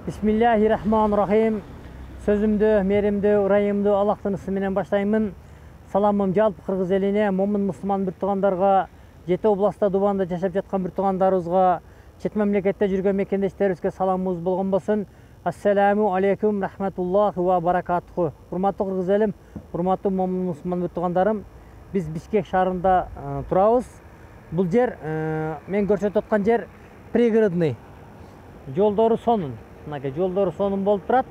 Bismillahirrahmanirrahim. Sözümdü, merimdi, urayımdı Allah'ın isminden başlayımın. Salamım жалпы Кыргыз элине, момун мусулман bir тугандарга, Жети областта Дубанда жашап жаткан bir тугандарыбызга, чет мамлекетте жүргөн мекендештерибизге саламыбыз болгон болсун. Ассаламу алейкум рахматуллахи ва баракатуху. Урматтуу Кыргыз элим, урматтуу момун мусулман bir тугандарым, биз Бишкек шаарында турабыз. Бул жер, мен көрсөтүп аткан жер пригородный. Жолдору сонун. Мынакей жолдору сонун болуп турат.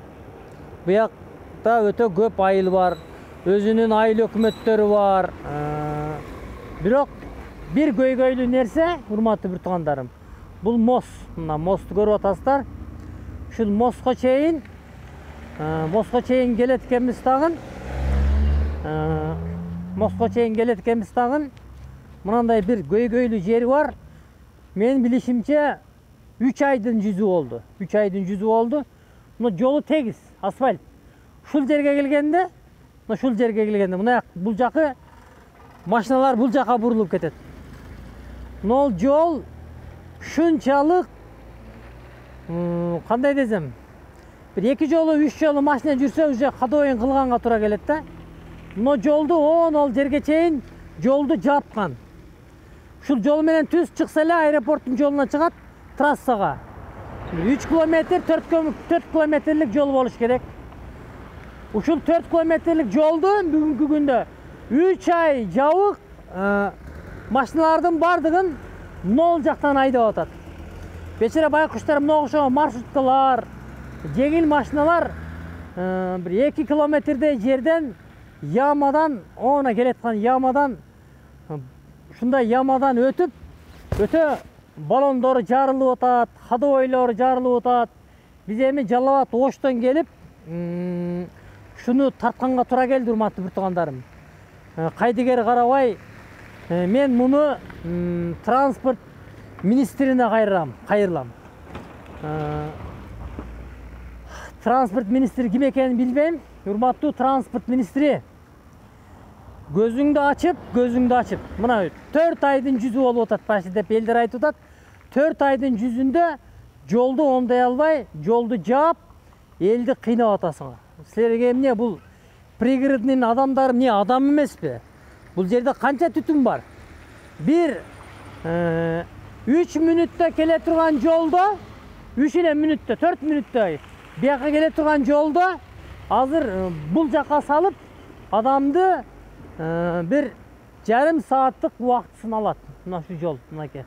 Буякта өтө көп айыл бар. Өзүнүн айыл өкмөттөрү бар. Бирок бир көйгөйлүү нерсе, урматтуу bir тугандарым. Бул мост. Мына мосту көрүп атасыздар. Ушул мостко чейин келет экенбиз тагын. Мостко чейин келет экенбиз тагын. Мынандай бир көйгөйлүү жери бар. Мен билишимче 3 айдын жүзү болду. 3 айдын жүзү болду. Мына жолу тегиз, асфальт. Ушул жерге келгенде, мына бул жакы машиналар бул жака бурулуп кетет. Мына жол шунчалык кандай десем, бир 2 жолу, 3 жолу машина жүрсө уже кадоойн кылганга туура келет да. Мына жолду ол жерге чейин жолду жапкан. Ушул жол менен түз чыкса эле аэропорттун жолуна чыгат, трассага. 3 километр, 4 километрлик жол болуш керек. Ушул 4 километрлик жолду бүгүнкү күндө 3 ай жабык машиналардын бардыгын нол жактан айдап атат. Бечара байкуштар мына окшогон маршруткалар, жеңил машиналар бир 2 километрдей жерден ямадан, она келеткан ямадан, ушундай ямадан өтүп, өтө балондору жарылып атат, ходовойлору жарылып атат. Биз эми Жалал Абад Оштон келип, шуну тартканга туура келди, урматтуу bir тугандарым. Кайдыгер карабай, мен муну транспорт министрине кайрылам. Транспорт министри ким экенин билбейм. Урматтуу транспорт министри, көзүңдү ачып, мына 4 айдын жүзү болуп атат, башы деп элдер айтып атат. 4 айдын жүзүндө жолду оңдой албай, жолду жаап, элди кыйнап атасыңар. Силерге эмне бул пригородный адамдар эмне адам эмеспи? Бул жерде канча түтүн бар? 3 мүнөттө келе турган жолдо, 4 мүнөттө бияка келе турган жолдо азыр бул жака салып, адамды bir жарым сааттык убактысын алат. Мына шу жол, мынакей.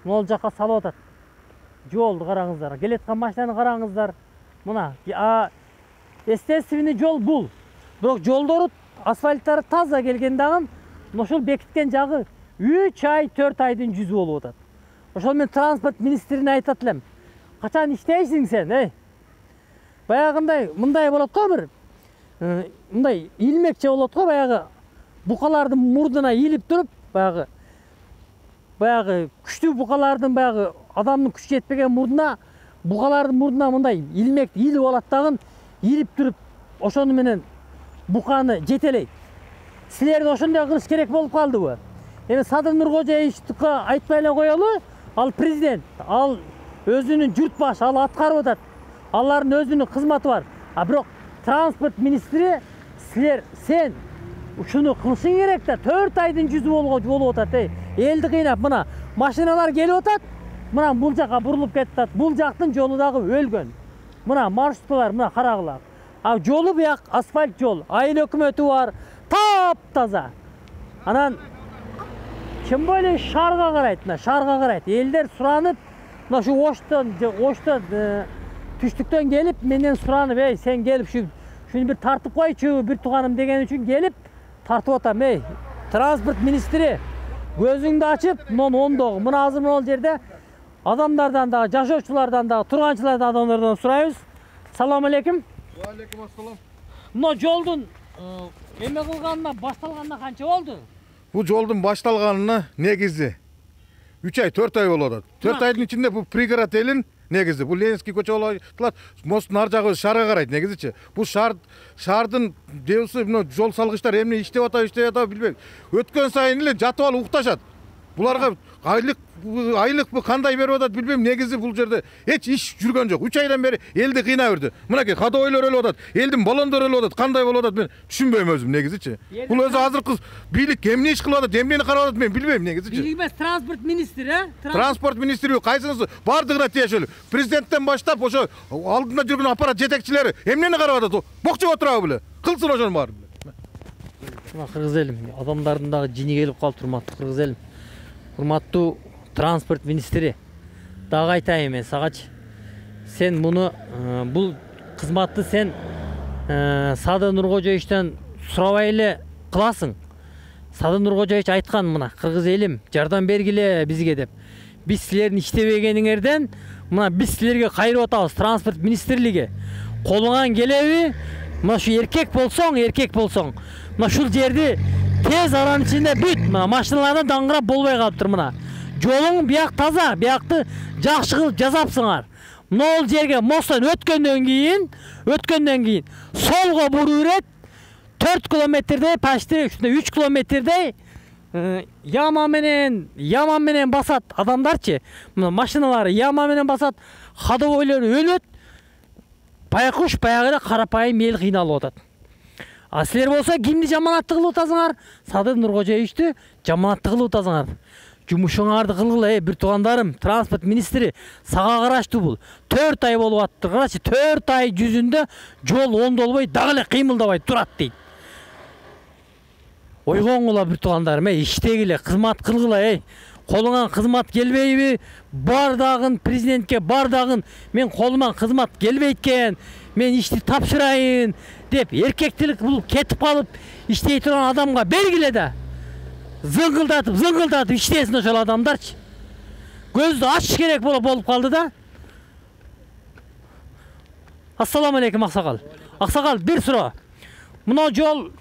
Мол жака салып атат. Жолду караңыздар, келеткан машинаны караңыздар. Мына, естественный жол бул. Бирок жолдору, асфальттары таза келген дагы, ошол бекиткен жагы 3 ай, 4 айдын жүзү болуп атат. Ошол мен транспорт министрине айтат элем. Качан иштейсиң сен, Баягындай, мындай болот го бир. Мындай илмекче болот го, баягы букалардын мурдуна ийилип туруп, баягы күчтүү букалардын баягы адамдын күчү жетпеген мурдуна, букалардын мурдуна мындай илмек ийилип алат дагы, ийилип туруп, ошону менен буканы жетелейт. Силерде ошондой кылыш керек болуп калдыбы? Эми Садыр Нуркожоевичтикке айтпай эле коелу, ал президент, ал өзүнүн журт башы, ал аткарып атат. Алардын өзүнүн кызматы бар. Бирок транспорт министри, сен ушуну кылышың керек да, 4 айдын жүзү болуп атат, элди кыйнап, мына машиналар келип атат, мына бул жака бурулуп кетет, бул жактын жолу дагы өлгөн. Мына маршруткалар, мына карагыла. Жолу буяк асфальт жол, айыл өкмөтү бар, таптаза. Анан ким böyle шаарга карайт, элдер суранып, мына шу Оштон түштүктөн келип, менден суранып, сен келип шуну бир тартып койчу, bir туганым деген үчүн келип тартып атам, транспорт министри, көзүңдү ачып, муну оңдогу. Мына азыр могул жерде адамдардан да, жашоочулардан да, турганчылардан адамдардан сурайбыз. Салам алейкум. Ва алейкум ассалам. Мына жолдун эме кылганына, башталганына канча болду? Бул жолдун башталганына негизи 3 ай, 4 ай болот. 4 айдын ичинде бул пригород элин негизи бул Ленинский көчө болот, мосттун ар жагы шаарга карайт негизичи. Бул шаардын дебусы жол салгычтар эмне иштеп атабы билбейм. Өткөн сайын эле жатып алып укташат. Буларга айлык bu кандай берип атат билбейм, негизи бул жерде эч иш жүргөн жок. 3 айдан бери элди кыйнап жүрдү. Мынакей кадойлор өлүп атат, элдин балондору өлүп атат. Кандай болуп атат мен түшүнбөйм өзүм негизичи. Бул өзү азыркы бийлик эмне иш кылып атат, эмнени карап атат мен билбейм негизичи. Бийлик эмес, транспорт министри, Транспорт министри кайсынысы бардыгына тиешелүү. Президенттен баштап ошо алдында жүргөн аппарат жетекчилери эмнени карап атат? Бокчуп отурабы беле? Кылсын ошонун баарын. Мына кыргыз элим, адамдардын дагы жини келип калды, урматтуу кыргыз элим. Урматтуу транспорт министри, дагы айтайын мен сагачы. Сен муну бул кызматты сен Садыр Нуркожоевичтен сурабай эле кыласың. Садыр Нуркожоевич айткан, мына кыргыз элим жардам бергиле бизге деп. Биз силердин иштебегениңерден мына биз силерге кайрып атабыз, транспорт министрлиги. Колуңан келеби? Мына şu erkek болсоң, мына ушул жерди тез аранын ичинде бүт, мына машиналардан даңгырап болбой калыптыр мына. Жолуң бияк таза, биякты жакшы кылып жасапсыңар. Мына ол жерге мосттон өткөндөн кийин солго буруу берет. 4 километрдей, почти 3 километрдей яма менен басат адамдарчы. Мына машиналары яма менен басат, ходовойлор өлөт. Байкуш баягыда карапайым эл кыйналып атат. А силер болсо кимди жаманатты кылып атасыңар? Садыр Нуркожоевичти жаманатты кылып атасыңар. Жумушуңарды кылгыла, бир туугандарым, транспорт министри сага караштуу бул. 4 ай болуп аттыр. Карачы, 4 ай жүзүндө жол оңдолбой, дагы эле кыймылдабай турат дейт. Ойгоңула бир туугандарым, иштегиле, кызмат кылгыла, Колуңан кызмат келбейби? Бардагын президентке, бардагын мен колуман кызмат келбейт экен, мен ишти тапшырайын деп эркектилик бул кетип калып иштей турган адамга бергиле да. Зыңгылдатып иштесин ошол адамдарчы. Көздү ачыш керек болуп калды да. Ассаламу алейкум аксакал. Аксакал, бир суроо. Мына жол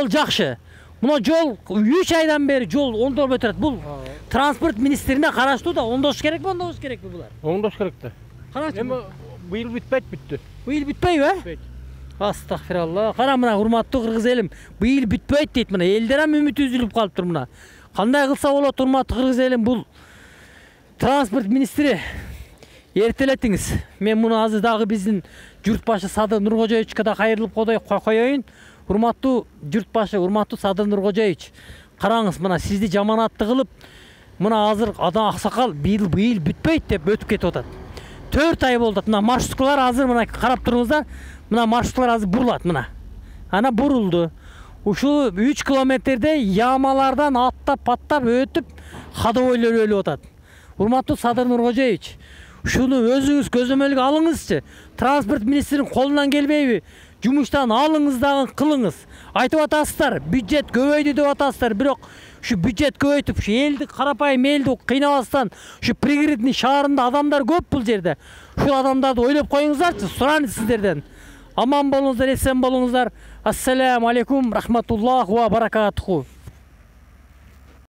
жакшы. Мына жол 3 айдан бери жол оңдолбой турат. Бул транспорт министрине караштуу да, оңдош керекпи, оңдош керекпи булар? Оңдош керек да. Карачы. Эми быйыл бүтпөйт, бүттү. Быйыл бүтпөйбү? Бүтпөйт. Астагфиралла. Кара мына урматтуу кыргыз элим, быйыл бүтпөйт дейт мына. Элдер ham үмүтү үзүлүп калыптыр мына. Кандай кылса болот, урматтуу кыргыз элим, бул транспорт министри эртелетиңиз. Мен муну азыр дагы биздин журтбашы Садыр Нуркожоевичке да кайрылып коеюн. Урматтуу журтбашы, урматтуу Садыр Нуркожоевич, караңыз, мына сизди жаманатты кылып, мына азыр адам аксакал быйыл бүтпөйт деп өтүп кетип атат. 4 ай болду. Мына маршруткалар азыр мына карап туруңуздар. Мына маршруткалар азыр бурулат мына. Ана бурулду. Ушул 3 километрде ямалардан аттап өтүп, ходовойлор өлүп атат. Урматтуу Садыр Нуркожоевич, ушуну өзүңүз көзөмөлгө алыңызчы. Транспорт министринин колунан келбейби? Жумуштан алыңыз дагы кылыңыз. Айтып атасыздар, бюджет көбөйдү деп атасыздар, бирок ушу бюджет көбөйтүп, ушу элди карапайым элди кыйнабастан, ушу пригородный шаарында адамдар көп бул жерде. Ушул адамдарды ойлоп коюңуздарчы, сурайын сиздерден. Аман болуңуздар, эсен болуңуздар. Ассаламу алейкум, рахматуллах ва баракатуху.